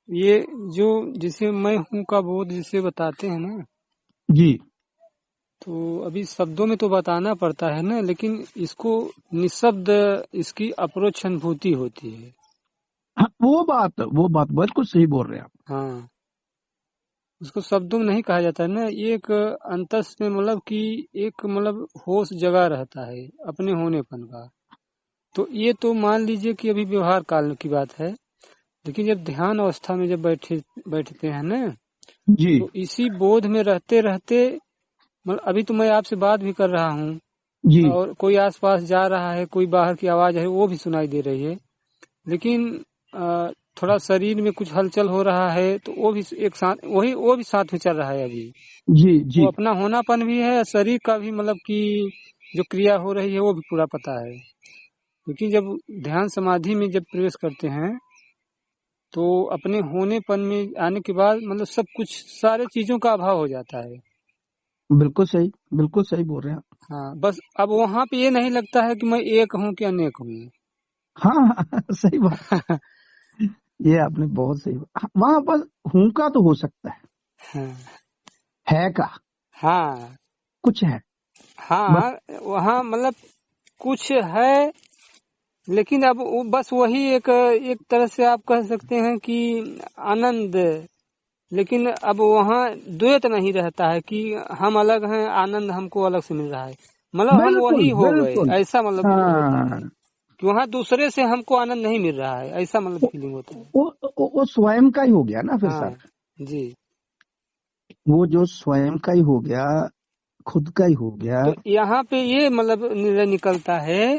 ये जो जिसे मैं हूँ का बोध जिसे बताते हैं ना, जी। तो अभी शब्दों में तो बताना पड़ता है ना, लेकिन इसको निशब्द इसकी अप्रोक्ष अनुभूति होती है। हाँ, वो बात बिल्कुल सही बोल रहे हैं आप। हाँ, उसको शब्दों में नहीं कहा जाता है ना, ये एक अंतस में मतलब कि एक मतलब होश जगा रहता है अपने होनेपन का। तो ये तो मान लीजिए कि अभी व्यवहार काल की बात है, लेकिन जब ध्यान अवस्था में जब बैठते हैं ना, जी तो इसी बोध में रहते रहते मतलब अभी तो मैं आपसे बात भी कर रहा हूँ जी। और कोई आसपास जा रहा है, कोई बाहर की आवाज है वो भी सुनाई दे रही है, लेकिन थोड़ा शरीर में कुछ हलचल हो रहा है तो वो भी एक साथ वो भी साथ में चल रहा है अभी। जी वो जी। अपना होनापन भी है, शरीर का भी मतलब कि जो क्रिया हो रही है वो भी पूरा पता है। लेकिन जब ध्यान समाधि में जब प्रवेश करते हैं तो अपने होनेपन में आने के बाद मतलब सब कुछ सारे चीजों का अभाव हो जाता है। बिल्कुल सही बोल रहे हैं आप। हाँ, बस अब वहाँ पे ये नहीं लगता है कि मैं एक हूँ कि अनेक हूँ। हाँ हाँ, सही बात। ये आपने बहुत सही बात। वहां पर हूं का तो हो सकता हाँ है का हाँ कुछ है बस। हाँ, वहाँ मतलब कुछ है, लेकिन अब बस वही एक एक तरह से आप कह सकते हैं कि आनंद। लेकिन अब वहाँ द्वैत नहीं रहता है कि हम अलग हैं, आनंद हमको अलग से मिल रहा है, मतलब हम बिल्कुल वही हो गए, बिल्कुल। ऐसा मतलब होता है हाँ, कि वहाँ दूसरे से हमको आनंद नहीं मिल रहा है, ऐसा मतलब वो, फीलिंग होता है। वो स्वयं का ही हो गया ना फिर हाँ सर। जी। वो जो स्वयं का ही हो गया, खुद का ही हो गया। तो यहाँ पे ये मतलब निर्णय निकलता है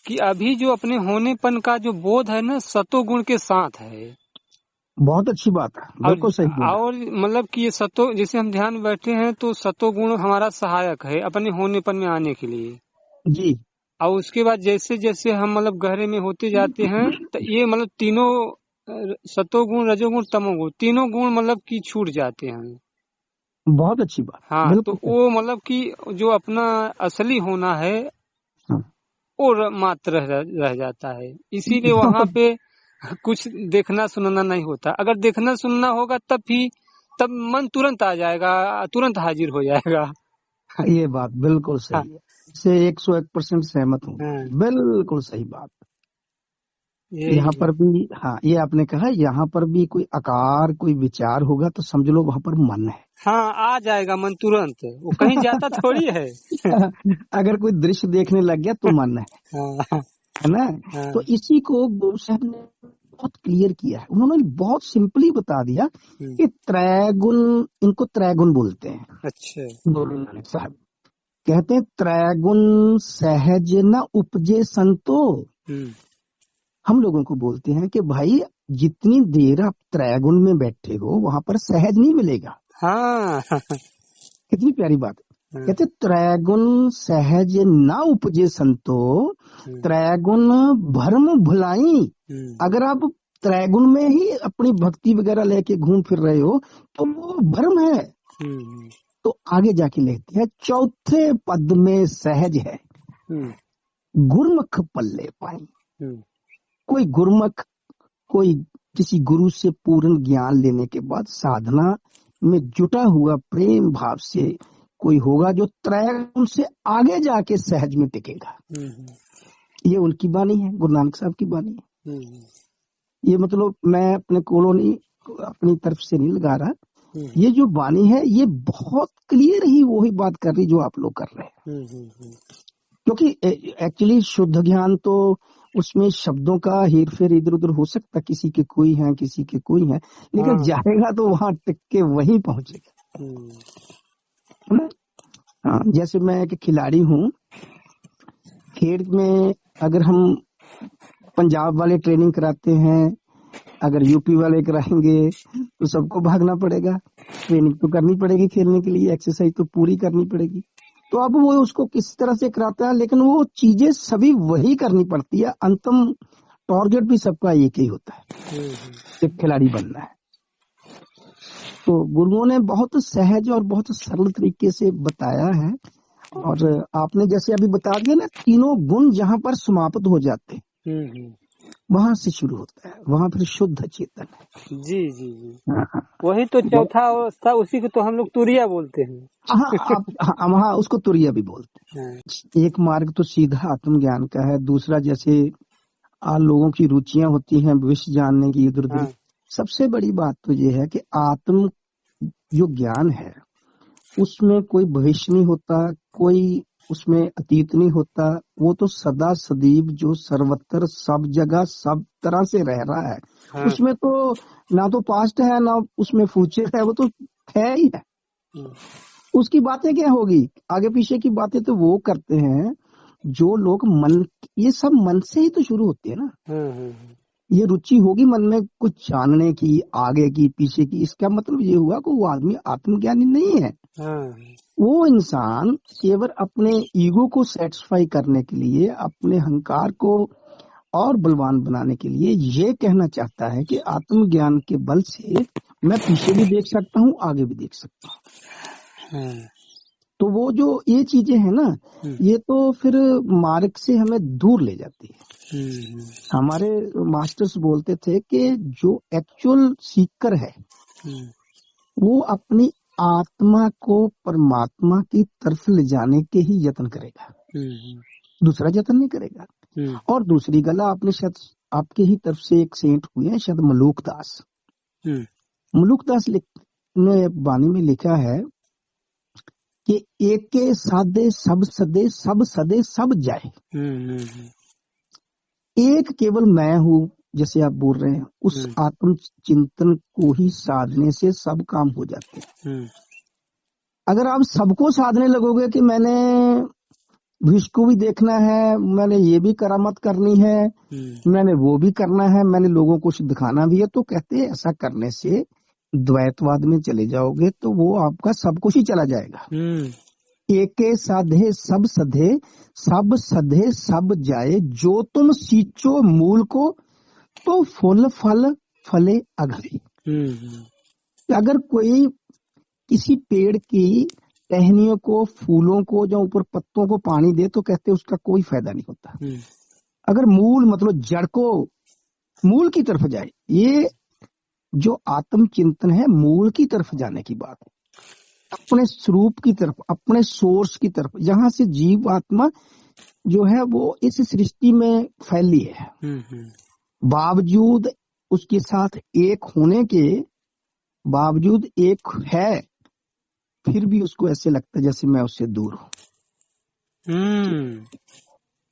कि अभी जो अपने होनेपन का जो बोध है ना, सतोगुण के साथ है। बहुत अच्छी बात है, और बिल्कुल सही बोला। और मतलब कि ये सतो जैसे हम ध्यान में बैठे हैं तो सतोगुण हमारा सहायक है अपने होनेपन में आने के लिए। जी। और उसके बाद जैसे जैसे हम मतलब गहरे में होते जाते हैं तो ये मतलब तीनों सतोगुण रजोगुण तमोगुण तीनों गुण मतलब कि छूट जाते हैं। बहुत अच्छी बात, हाँ, तो बिल्कुल सही। वो मतलब कि जो अपना असली होना है हाँ। वो मात्र रह जाता है। इसीलिए वहां पे कुछ देखना सुनना नहीं होता। अगर देखना सुनना होगा तब मन तुरंत आ जाएगा, तुरंत हाजिर हो जाएगा। ये बात बिल्कुल हाँ सही है, इससे 101% सहमत हूँ। हाँ, बिल्कुल सही बात। यही यहाँ है। पर भी, हाँ, ये आपने कहा, यहाँ पर भी कोई आकार कोई विचार होगा तो समझ लो वहां पर मन है। हाँ, आ जाएगा मन तुरंत, वो कहीं जाता थोड़ी है। अगर कोई दृश्य देखने लग गया तो मन हाँ है ना। तो हाँ। इसी को गुरु साहब ने बहुत क्लियर किया है, उन्होंने बहुत सिंपली बता दिया हम्म, कि त्रैगुण, इनको त्रैगुण बोलते हैं। अच्छा। गुरु नानक साहब कहते हैं त्रैगुण सहज न उपजे संतो। हम्म हम लोगों को बोलते हैं कि भाई जितनी देर आप त्रैगुण में बैठे हो वहां पर सहज नहीं मिलेगा। हाँ कितनी प्यारी बात है। हाँ, कहते त्रैगुण सहज न उपजे संतो, हम्म त्रैगुण भरम भुलाई। हम्म अगर आप त्रैगुण में ही अपनी भक्ति वगैरह लेके घूम फिर रहे हो तो वो भ्रम है। हम्म तो आगे जाके लिखते हैं चौथे पद में सहज है, हम्म गुरमुख पल्ले पाई। हम्म कोई गुरमुख, कोई किसी गुरु से पूर्ण ज्ञान लेने के बाद साधना में जुटा हुआ प्रेम भाव से कोई होगा जो त्रैगुण से आगे जाके सहज में टिकेगा। हम्म ये उनकी बानी है, गुरु नानक साहब की बानी है। हम्म ये मतलब मैं अपने कॉलोनी अपनी तरफ से नहीं लगा रहा। हम्म ये जो वाणी है ये बहुत क्लियर ही वही बात कर रही जो आप लोग कर रहे हैं। हम्म। क्योंकि एक्चुअली शुद्ध ज्ञान तो उसमें शब्दों का हेर फेर इधर उधर हो सकता, किसी के कोई है किसी के कोई है, लेकिन हाँ जाएगा तो वहां टिक के वहीं पहुंचेगा, हम्म है ना। हाँ, जैसे मैं एक खिलाड़ी हूँ, खेल में अगर हम पंजाब वाले ट्रेनिंग कराते हैं, अगर यूपी वाले कराएंगे तो सबको भागना पड़ेगा। ट्रेनिंग तो करनी पड़ेगी, खेलने के लिए एक्सरसाइज तो पूरी करनी पड़ेगी। तो अब वो उसको किस तरह से कराता है, लेकिन वो चीजें सभी वही करनी पड़ती है। अंतिम टारगेट भी सबका एक ही होता है, एक खिलाड़ी बनना है। तो गुरुओं ने बहुत सहज और बहुत सरल तरीके से बताया है। और आपने जैसे अभी बता दिया ना, तीनों गुण जहां पर समाप्त हो जाते हैं, हम्म वहां से शुरू होता है, वहां फिर शुद्ध चेतन है। जी जी जी, हाँ, वही तो चौथा अवस्था, उसी को तो हम लोग तुरिया बोलते हैं। हाँ, हाँ, उसको तुरिया भी बोलते हाँ हैं। एक मार्ग तो सीधा आत्मज्ञान का है, दूसरा जैसे लोगों की रुचियां होती हैं विषय जानने की इधर उधर। हाँ सबसे बड़ी बात तो ये है कि आत्म जो ज्ञान है उसमें कोई भविष्य नहीं होता, कोई उसमें अतीत नहीं होता। वो तो सदा सदैव जो सर्वत्र सब जगह सब तरह से रह रहा है। हाँ। उसमें तो ना तो पास्ट है ना उसमें फ्यूचर है, वो तो है ही है। हम्म, उसकी बातें क्या होगी, आगे पीछे की बातें तो वो करते हैं जो लोग मन, ये सब मन से ही तो शुरू होती है ना। ये रुचि होगी मन में कुछ जानने की, आगे की पीछे की, इसका मतलब ये हुआ कि वो आदमी आत्मज्ञानी नहीं है। हाँ वो इंसान केवल अपने ईगो को सेटिस्फाई करने के लिए, अपने अहंकार को और बलवान बनाने के लिए ये कहना चाहता है कि आत्मज्ञान के बल से मैं पीछे भी देख सकता हूँ, आगे भी देख सकता हूँ। हाँ। तो वो जो ये चीजें हैं ना, ये तो फिर मार्ग से हमें दूर ले जाती है। हमारे मास्टर्स बोलते थे कि जो एक्चुअल सीकर है वो अपनी आत्मा को परमात्मा की तरफ ले जाने के ही यत्न करेगा, दूसरा यत्न नहीं करेगा। और दूसरी गला आपने शायद, आपके ही तरफ से एक सेंट हुए हैं शायद, मलूक दास। मलूक दास ने वाणी में लिखा है कि एक के सादे सब सदे, सब सदे सब जाए। एक केवल मैं हूँ जैसे आप बोल रहे हैं, उस आत्म चिंतन को ही साधने से सब काम हो जाते हैं। अगर आप सबको साधने लगोगे कि मैंने भविष्य को भी देखना है, मैंने ये भी करामत करनी है, मैंने वो भी करना है, मैंने लोगों को दिखाना भी है, तो कहते हैं ऐसा करने से द्वैतवाद में चले जाओगे तो वो आपका सब कुछ ही चला जाएगा। एके साधे सब सधे, सब सधे सब जाए, जो तुम सींचो मूल को तो फूल फल फले अघरे। अगर कोई किसी पेड़ की टहनियों को, फूलों को, जो ऊपर पत्तों को पानी दे तो कहते उसका कोई फायदा नहीं होता। अगर मूल मतलब जड़ को, मूल की तरफ जाए, ये जो आत्म चिंतन है मूल की तरफ जाने की बात है, अपने स्वरूप की तरफ, अपने सोर्स की तरफ, जहां से जीव आत्मा जो है वो इस सृष्टि में फैली है, बावजूद उसके साथ एक होने के बावजूद एक है, फिर भी उसको ऐसे लगता है जैसे मैं उससे दूर हूं।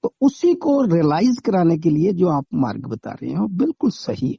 तो उसी को रियलाइज कराने के लिए जो आप मार्ग बता रहे हो बिल्कुल सही है।